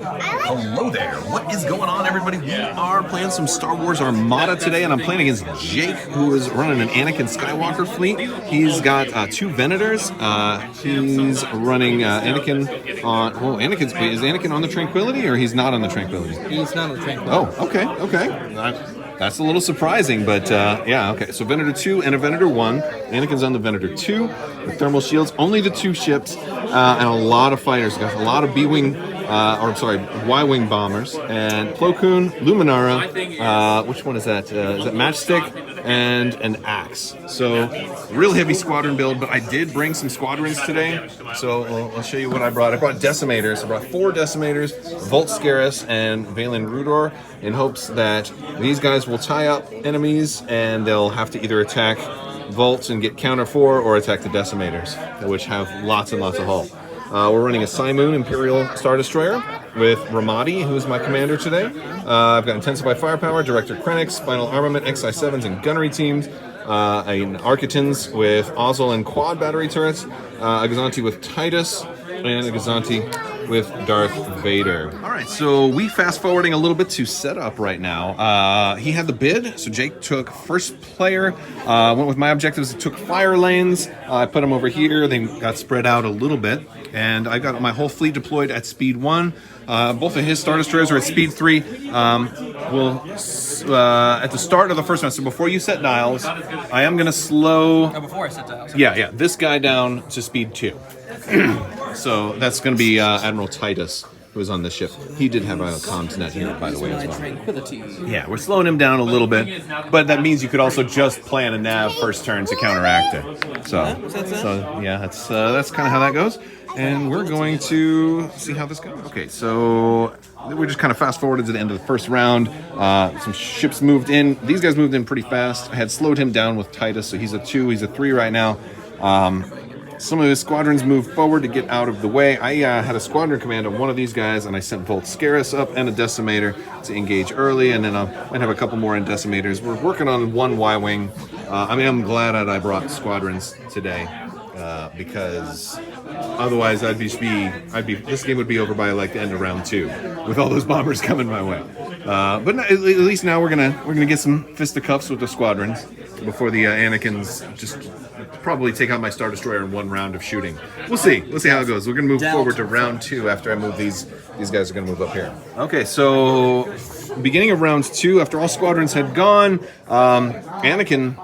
Hello there. What is going on, everybody? We are playing some Star Wars Armada today, and I'm playing against Jake, who is running an Anakin Skywalker fleet. He's got 2 Venators. He's running Anakin on... Well, is Anakin on the Tranquility, or he's not on the Tranquility? He's not on the Tranquility. Oh, okay. That's a little surprising, but yeah, okay. So Venator 2 and a Venator 1. Anakin's on the Venator 2 with thermal shields. Only the 2 ships and a lot of fighters. Got a lot of B-Wing, Y-Wing bombers. And Plo Koon, Luminara, which one is that? Is that Matchstick? And an Axe. So real heavy squadron build, but I did bring some squadrons today. So I'll show you what I brought. I brought Decimators. I brought 4 Decimators, Vult Skerris, and Valen Rudor, in hopes that these guys will tie up enemies and they'll have to either attack Volts and get counter 4 or attack the Decimators, which have lots and lots of hull. We're running a Cymoon Imperial Star Destroyer with Romodi, who's my commander today. I've got Intensified Firepower, Director Krennic, Spinal Armament, XI-7s, and gunnery teams. An Architans with Ozzel and quad battery turrets. A Gazanti with Titus, and a Gazanti with Darth Vader. All right, so we fast forwarding a little bit to setup right now. He had the bid, so Jake took first player. Went with my objectives. Took fire lanes. I put them over here. They got spread out a little bit, and I got my whole fleet deployed at speed 1. Both of his Star Destroyers are at speed 3. At the start of the first round, so before you set dials, I am going to slow... Oh, before I set dials. Yeah, this guy down to speed 2. So that's going to be Admiral Titus, who is on this ship. He did have a comms net here, by the way, as well. Tranquility. Yeah, we're slowing him down a little bit, but that means you could also just plan a nav first turn to counteract it. So yeah, that's kind of how that goes. And we're going to see how this goes. Okay, so we just kind of fast forwarded to the end of the first round. Some ships moved in. These guys moved in pretty fast. I had slowed him down with Titus, so he's a 2. He's a 3 right now. Some of his squadrons moved forward to get out of the way. I had a squadron command on one of these guys, and I sent Vult Skerris up and a Decimator to engage early, and then I might have a couple more in Decimators. We're working on 1 Y-Wing. I'm glad that I brought squadrons today, because otherwise this game would be over by like the end of round 2 with all those bombers coming my way. But at least now we're gonna get some fisticuffs with the squadrons before the Anakins just probably take out my Star Destroyer in 1 round of shooting. We'll see how it goes. We're gonna move forward to round 2 after I move these guys are gonna move up here. Okay, so beginning of round 2, after all squadrons had gone, Anakin,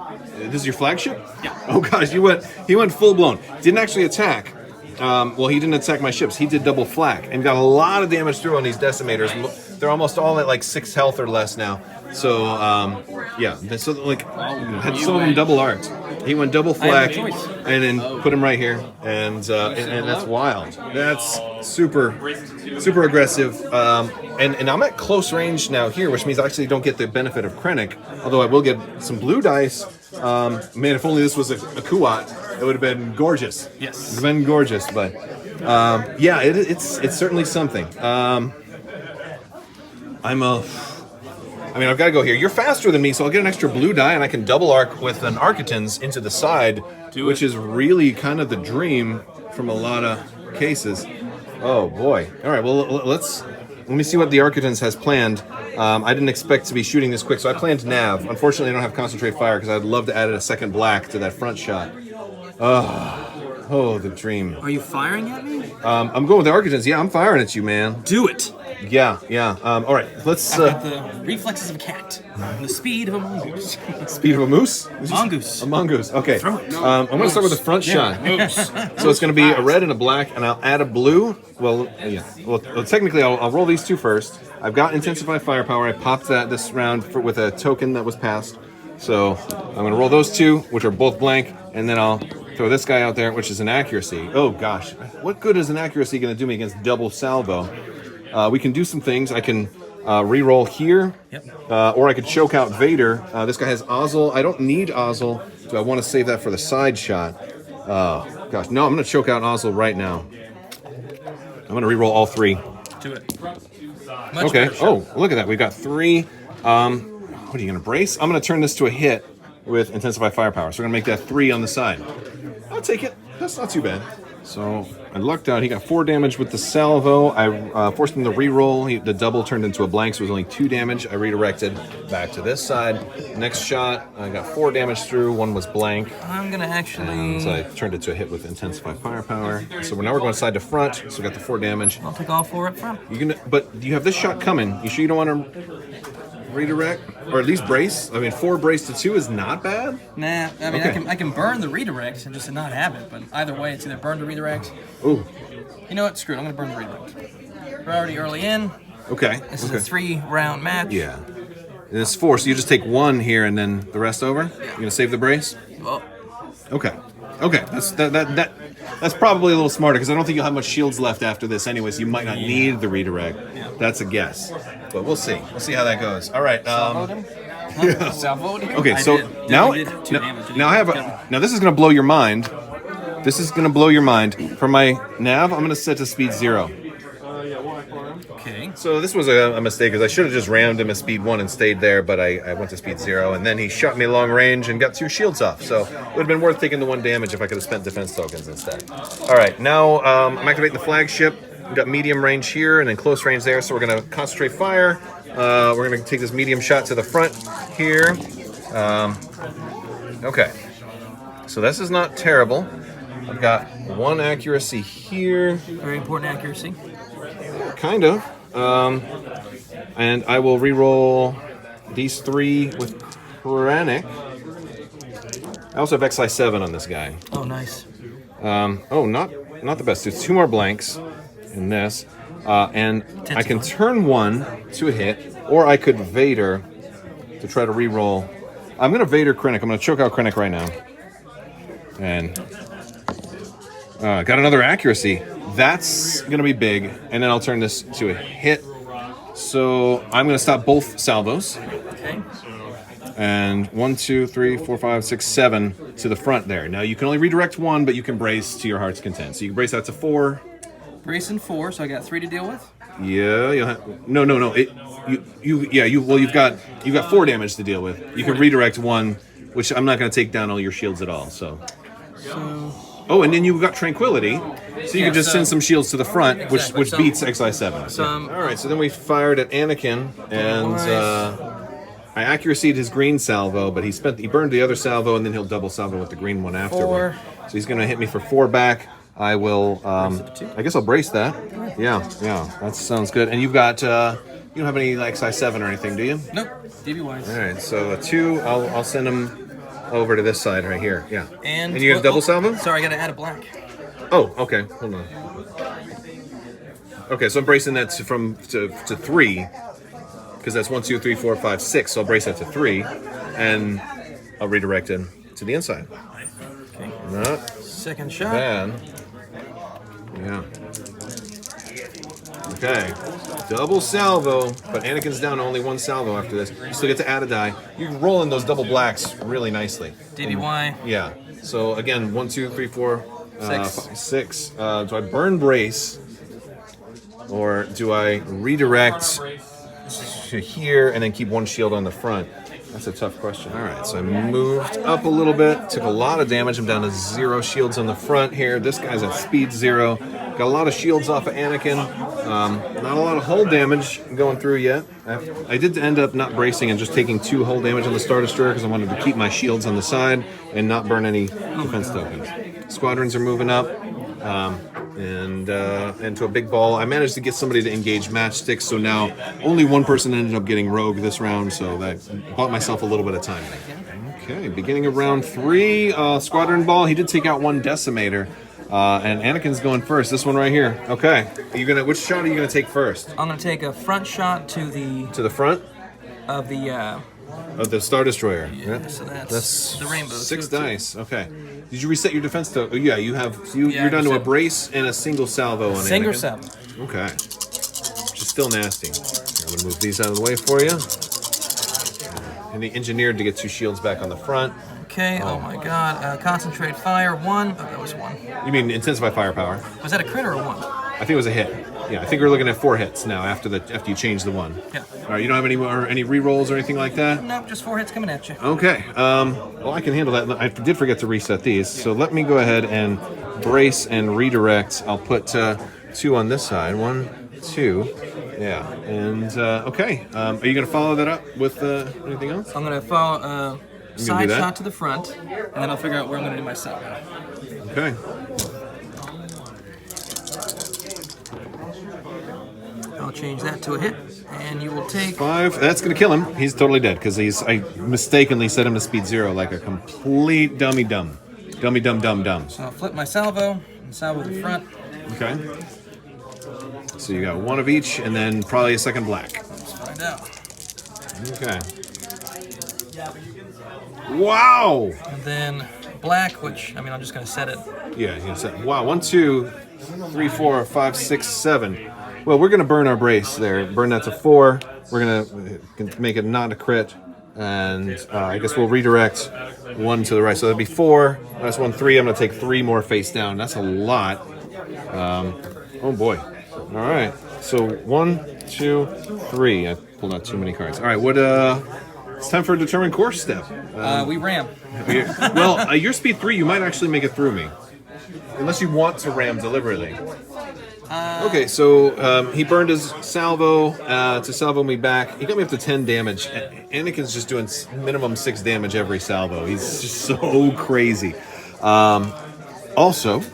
this is your flagship? Yeah. Oh gosh, he went full blown. Didn't actually attack. Well, he didn't attack my ships. He did double flak and got a lot of damage through on these Decimators. They're almost all at like 6 health or less now. So yeah, so like had some of them double arced. He went double flak and then put him right here, and that's wild. That's super aggressive. And I'm at close range now here, which means I actually don't get the benefit of Krennic, although I will get some blue dice. Man, if only this was a Kuat, it would have been gorgeous. Yes, it would have been gorgeous. But yeah, it's certainly something. I've got to go here. You're faster than me, so I'll get an extra blue die, and I can double arc with an Architans into the side, which is really kind of the dream from a lot of cases. Oh boy! All right, well let me see what the Architans has planned. I didn't expect to be shooting this quick, so I planned nav. Unfortunately, I don't have concentrate fire because I'd love to add a second black to that front shot. Oh, the dream. Are you firing at me? I'm going with the Architans. Yeah, I'm firing at you, man. Do it. Yeah. All right, let's... I've got the reflexes of a cat and the speed of a mongoose. Speed of a moose? Mongoose. A mongoose, okay. Throw it. I'm going to start with the front shot. So it's going to be a red and a black, and I'll add a blue. Well, yeah. Well, technically, I'll roll these 2 first. I've got Intensified Firepower. I popped that this round with a token that was passed. So I'm going to roll those 2, which are both blank, and then I'll throw this guy out there, which is an accuracy. Oh, gosh. What good is an accuracy going to do me against double salvo? We can do some things. I can re-roll here, or I could choke out Vader. This guy has Ozzel. I don't need Ozzel, so I want to save that for the side shot. Oh, gosh. No, I'm going to choke out Ozzel right now. I'm going to re-roll all 3. Do it. Okay. Oh, look at that. We've got 3. What are you going to brace? I'm going to turn this to a hit with Intensified Firepower. So we're going to make that 3 on the side. I'll take it. That's not too bad. So I lucked out. He got 4 damage with the salvo. I forced him to re-roll. The double turned into a blank, so it was only 2 damage. I redirected back to this side. Next shot, I got 4 damage through. 1 was blank. I'm gonna actually. So I turned it to a hit with intensify firepower. So now we're going side to front. So we got the 4 damage. I'll take all 4 up front. But you have this shot coming. You sure you don't want to redirect, or at least brace? I mean, 4 brace to 2 is not bad. Nah, I mean, Okay. I can burn the redirect and just not have it, but either way, it's either burn the redirect. Ooh. You know what? Screw it. I'm gonna burn the redirect. We're already early in. Okay. This is a 3-round match. Yeah. And it's 4, so you just take 1 here and then the rest over. You gonna save the brace? Well, Okay. Okay. That's probably a little smarter because I don't think you'll have much shields left after this. Anyways, you might not need the redirect. That's a guess, but we'll see. We'll see how that goes. All right. salvoed him? Okay. I So did. now, Did 2 damage. now I have now this is gonna blow your mind. This is gonna blow your mind. For my nav, I'm gonna set to speed 0. Okay. So this was a mistake because I should have just rammed him at speed 1 and stayed there, but I went to speed 0, and then he shot me long range and got 2 shields off. So it would have been worth taking the 1 damage if I could have spent defense tokens instead. All right, now I'm activating the flagship. We've got medium range here and then close range there, so we're going to concentrate fire. We're going to take this medium shot to the front here. Okay, so this is not terrible. I've got 1 accuracy here. Very important accuracy. Kind of. And I will re-roll these 3 with Krennic. I also have XI 7 on this guy. Oh, nice. Oh, not the best. There's 2 more blanks in this. And I can turn 1 to a hit, or I could Vader to try to re-roll. I'm going to Vader Krennic. I'm going to choke out Krennic right now. And got another accuracy. That's going to be big. And then I'll turn this to a hit. So I'm going to stop both salvos. Okay. And 1, 2, 3, 4, 5, 6, 7 to the front there. Now you can only redirect 1, but you can brace to your heart's content. So you can brace out to 4. Brace and 4, so I got 3 to deal with. Yeah, you'll have, no. You've got 4 damage to deal with. You can redirect 1, which I'm not going to take down all your shields at all. So. Oh, and then you've got tranquility, so you can just send some shields to the front, Exactly. which beats XI7. All right, so then we fired at Anakin, and I accuracy'd his green salvo, but he burned the other salvo, and then he'll double salvo with the green one afterward. 4. So he's going to hit me for 4 back. I will. I guess I'll brace that. Yeah, that sounds good. And you've got. You don't have any like size 7 or anything, do you? Nope. DB-wise. All right, so a 2. I'll send him over to this side right here. Yeah. And you have double salvo? Sorry, I got to add a black. Oh, okay. Hold on. Okay, so I'm bracing that to 3 because that's 1, 2, 3, 4, 5, 6. So I'll brace that to 3, and I'll redirect it to the inside. Okay. Not Second shot. bad. Yeah. Okay. Double salvo, but Anakin's down to only 1 salvo after this. You still get to add a die. You can roll in those double blacks really nicely. DBY. Yeah. So again, 1, 2, 3, 4, 6. 5, 6. Do I burn brace, or do I redirect to here and then keep 1 shield on the front? That's a tough question. All right, so I moved up a little bit, took a lot of damage. I'm down to 0 shields on the front here. This guy's at speed 0. Got a lot of shields off of Anakin. Not a lot of hull damage going through yet. I did end up not bracing and just taking 2 hull damage on the Star Destroyer because I wanted to keep my shields on the side and not burn any defense tokens. Squadrons are moving up. And to a big ball. I managed to get somebody to engage Matchstick, so now only 1 person ended up getting rogue this round, so that bought myself a little bit of time. Okay, beginning of round 3, Squadron Ball. He did take out 1 Decimator, and Anakin's going first. This one right here. Okay, which shot are you gonna take first? I'm going to take a front shot to the front of the Star Destroyer. Yeah, so that's the rainbow. 6 2 of 2. dice. Okay. Did you reset your defense token? Oh, yeah, you have. You're down to a brace and a single salvo on Anakin. Single salvo. Okay. Which is still nasty. I'm gonna move these out of the way for you. And the engineered to get 2 shields back on the front. Okay. Oh my God. Concentrate fire 1. Oh, that was 1. You mean intensify firepower? Was that a crit or a 1? I think it was a hit. Yeah, I think we're looking at 4 hits now after you change the 1. Yeah. All right, you don't have any re-rolls or anything like that? Nope, just 4 hits coming at you. Okay. Well, I can handle that. I did forget to reset these, so let me go ahead and brace and redirect. I'll put 2 on this side. 1, 2. Yeah. And okay. Are you going to follow that up with anything else? I'm going to follow side that? shot to the front, and then I'll figure out where I'm going to do my salvo. Okay. I'll change that to a hit, and you will take 5. That's going to kill him. He's totally dead because I mistakenly set him to speed 0 like a complete dummy dumb. Dummy dumb dumb dumb. So I'll flip my salvo and salvo the front. Okay. So you got 1 of each and then probably a second black. Let's find out. Okay. Wow! And then black, which, I mean, I'm just going to set it. Yeah, you set. Wow, 1, 2, 3, 4, 5, 6, 7. Well, we're going to burn our brace there. Burn that to 4. We're going to make it not a crit. And I guess we'll redirect 1 to the right. So that'd be 4. That's 1, 3. I'm going to take 3 more face down. That's a lot. Oh, boy. All right. So 1, 2, 3. I pulled out too many cards. All right. What? It's time for a determined course step. We ram. Well, your speed 3, you might actually make it through me. Unless you want to ram deliberately. Okay, so he burned his salvo to salvo me back. He got me up to 10 damage. Anakin's just doing minimum 6 damage every salvo. He's just so crazy. Also, did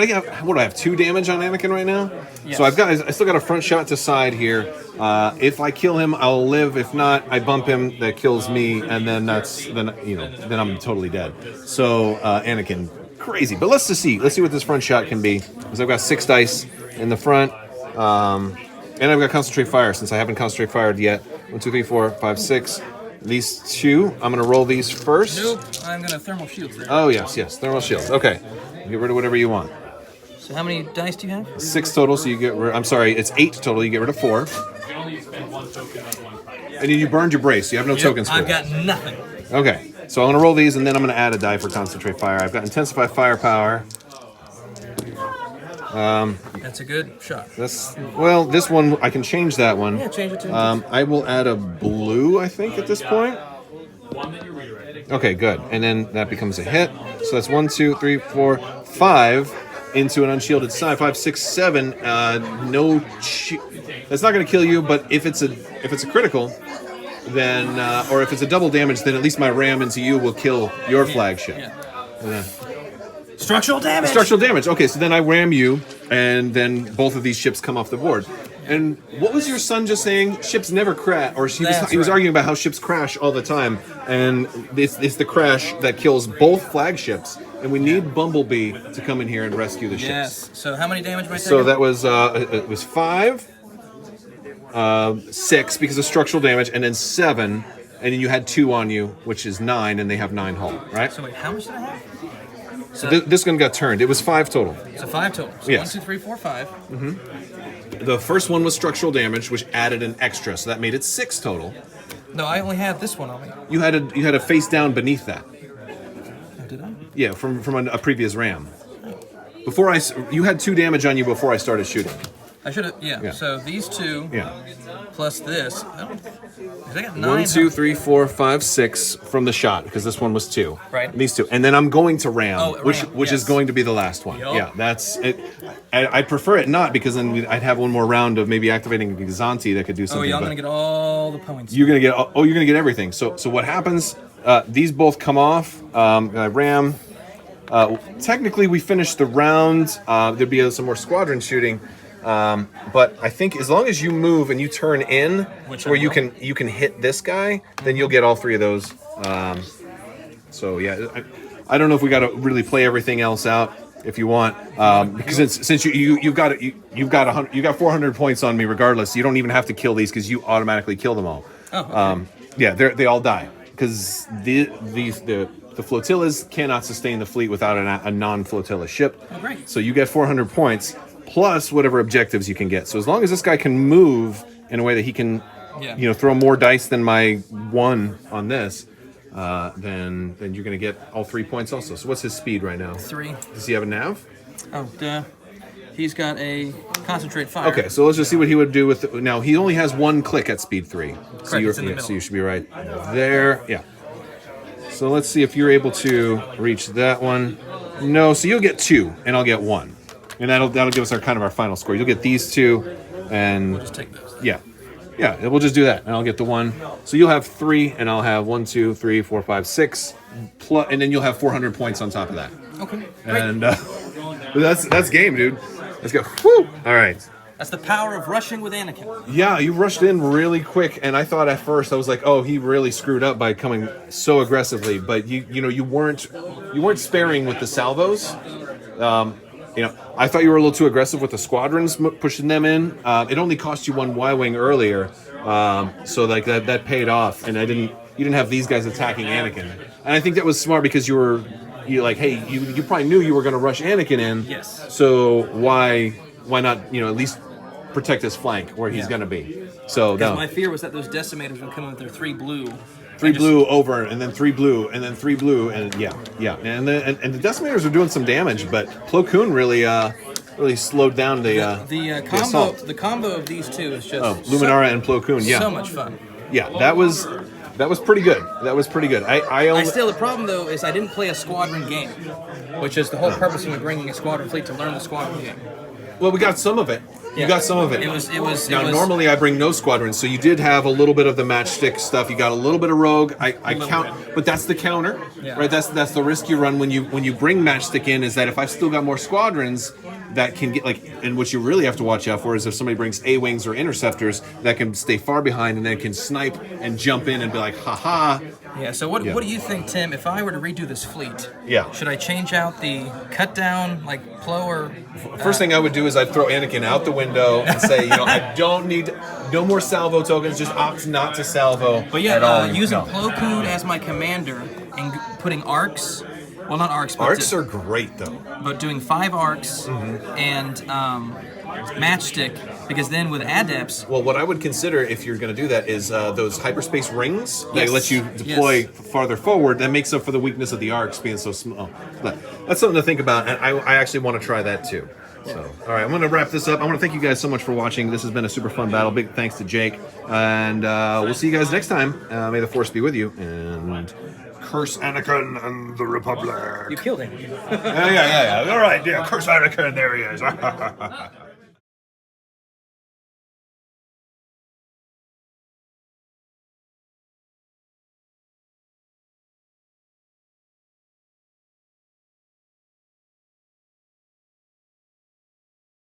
I get, what do I have, 2 damage on Anakin right now? Yes. So I still got a front shot to side here. If I kill him, I'll live. If not, I bump him. That kills me, and then then I'm totally dead. So Anakin, crazy. But let's see what this front shot can be. Because I've got 6 dice in the front, and I've got concentrate fire since I haven't concentrate fired yet. 1, 2, 3, 4, 5, 6. These 2, I'm gonna roll these first. Nope, I'm going to thermal shield there. Oh yes, thermal shield. Okay, get rid of whatever you want. So how many dice do you have? 6 total, so you get rid. I'm sorry, it's 8 total. You get rid of 4. And then you burned your brace. You have no tokens for I've that. got nothing. Okay, so I'm gonna roll these, and then I'm gonna add a die for concentrate fire. I've got intensify firepower. That's a good shot. This one I can change that one. Yeah, change it to I will add a blue, I think, at this point. Okay, good. And then that becomes a hit. So that's 1, 2, 3, 4, 5 into an unshielded side. 5, 6, 7. That's not going to kill you, but if it's a critical, then or if it's a double damage, then at least my ram into you will kill your flagship. Yeah. Structural damage. Structural damage. Okay, so then I ram you, and then both of these ships come off the board. And what was your son just saying? Ships never crash, or he was arguing about how ships crash all the time, and it's the crash that kills both flagships. And we need Bumblebee to come in here and rescue the ships. Yes. So how many damage am I taking? So that was it was 5, 6 because of structural damage, and then 7, and then you had 2 on you, which is 9, and they have 9 hull, right? So wait, how much did I have? So this one got turned. It was 5 total. So 5 total. So Yes. 1, 2, 3, 4, 5. The first one was structural damage, which added an extra, so that made it 6 total. No, I only have this one on me. You had a face down beneath that. Oh, did I? Yeah, from a previous ram. You had 2 damage on you before I started shooting. I should have. Yeah. So these 2. Yeah. Plus this. I got 9. 1, 2, 3, 4, 5, 6 from the shot because this one was 2. Right. These 2, and then I'm going to ram, which yes. is going to be the last one. Yup. Yeah, that's it. I prefer it not because then I'd have one more round of maybe activating a Xanti that could do something. Oh yeah, I'm gonna get all the points. You're gonna get everything. So what happens? These both come off. I ram. Technically, we finished the round. There'd be some more squadron shooting. But I think as long as you move and you turn in, where you can hit this guy, then you'll get all 3 of those. So yeah, I don't know if we got to really play everything else out if you want, because since you've got 400 points on me regardless, you don't even have to kill these because you automatically kill them all. Oh, okay. Yeah, they all die because the flotillas cannot sustain the fleet without a non-flotilla ship. Oh, great. So you get 400 points. Plus whatever objectives you can get. So as long as this guy can move in a way that he can, throw more dice than my 1 on this, then you're going to get all 3 points also. So what's his speed right now? 3. Does he have a nav? Oh, duh. He's got a concentrate fire. Okay, so let's just see what he would do with. Now he only has 1 click at speed 3. Correct, So it's in the middle. so you should be right there. Yeah. So let's see if you're able to reach that one. No, so you'll get 2, and I'll get 1, and that'll give us our final score. You'll get these 2, and We'll just take those. yeah, we'll just do that, and I'll get the 1. So you'll have 3, and I'll have 1, 2, 3, 4, 5, 6, plus, and then you'll have 400 points on top of that. Okay. Great. And that's game, dude. Let's go. Woo! All right. That's the power of rushing with Anakin. Yeah, you rushed in really quick, and I thought at first I was like, "Oh, he really screwed up by coming so aggressively." But you weren't sparing with the salvos. I thought you were a little too aggressive with the squadrons, pushing them in. It only cost you 1 Y-wing earlier, so like that paid off. And you didn't have these guys attacking Anakin, and I think that was smart because you probably knew you were going to rush Anakin in. Yes. So why not at least protect his flank where he's going to be? So Because my fear was that those decimators would come in with their 3 blue. 3 blue over, and then 3 blue, and then 3 blue, and yeah, and the decimators are doing some damage, but Plo Koon really slowed down the assault. The combo of these two is just Luminara and Plo Koon, yeah, so much fun. Yeah, that was pretty good. That was pretty good. I still, the problem though is I didn't play a squadron game, which is the whole purpose of me bringing a squadron fleet, to learn the squadron game. Well, we got some of it. You got some of it. It was. Normally I bring no squadrons, so you did have a little bit of the matchstick stuff. You got a little bit of rogue. I count, but that's the counter, right? That's the risk you run when you bring matchstick in. Is that if I've still got more squadrons that can get and what you really have to watch out for is if somebody brings A-wings or interceptors that can stay far behind and then can snipe and jump in and be like, haha. Yeah. So what do you think, Tim? If I were to redo this fleet, yeah, should I change out the cut down like Plo or? First thing I would do is I'd throw Anakin out the window and say, I don't need no more salvo tokens. Just opt not to salvo. But yeah, using Plo Koon as my commander and putting arcs. Well, not arcs. But arcs are great though. But doing 5 arcs and matchstick, because then with adepts. Well, what I would consider if you're going to do that is those hyperspace rings that let you deploy farther forward. That makes up for the weakness of the arcs being so small. That's something to think about, and I actually want to try that too. So, all right, I'm going to wrap this up. I want to thank you guys so much for watching. This has been a super fun battle. Big thanks to Jake, and we'll see you guys next time. May the Force be with you, and curse Anakin and the Republic. You killed him. Yeah. All right, curse Anakin. There he is.